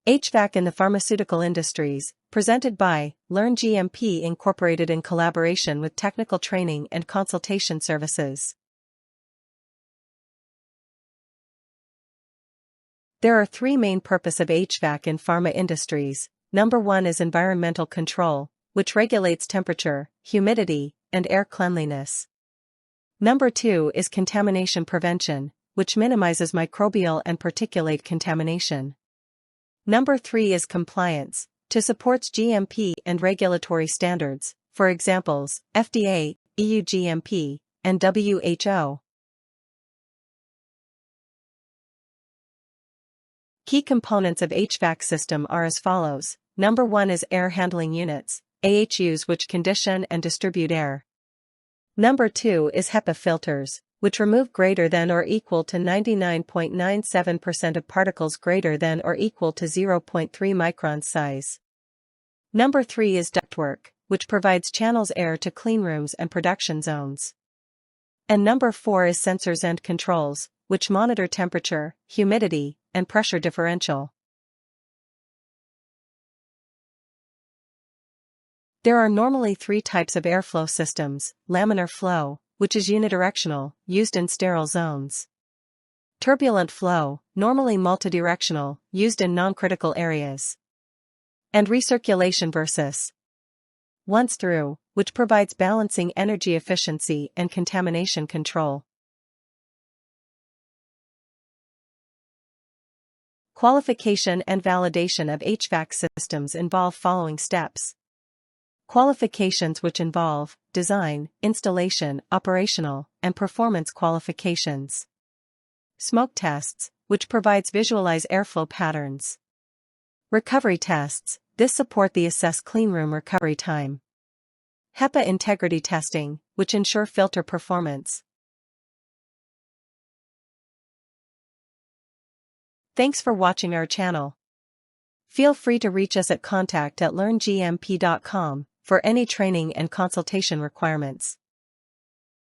HVAC in the pharmaceutical industries, presented by Learn GMP Incorporated in collaboration with technical training and consultation services. There are three main purposes of HVAC in pharma industries. Number 1 is environmental control, which regulates temperature, humidity, and air cleanliness. Number 2 is contamination prevention, which minimizes microbial and particulate contamination. Number 3 is compliance, to supports GMP and regulatory standards, for examples, FDA, EU GMP, and WHO. Key components of HVAC system are as follows. Number 1 is air handling units, AHUs, which condition and distribute air. Number 2 is HEPA filters, which remove greater than or equal to 99.97% of particles greater than or equal to 0.3 microns size. Number 3 is ductwork, which provides channels air to cleanrooms and production zones. And number 4 is sensors and controls, which monitor temperature, humidity, and pressure differential. There are normally three types of airflow systems: laminar flow, which is unidirectional, used in sterile zones; turbulent flow, normally multidirectional, used in non-critical areas; and recirculation versus once through, which provides balancing energy efficiency and contamination control. Qualification and validation of HVAC systems involve following steps. Qualifications, which involve design, installation, operational, and performance qualifications. Smoke tests, which provides visualize airflow patterns. Recovery tests, this support the assess cleanroom recovery time. HEPA integrity testing, which ensure filter performance. Thanks for watching our channel. Feel free to reach us at contact@learngmp.com for any training and consultation requirements.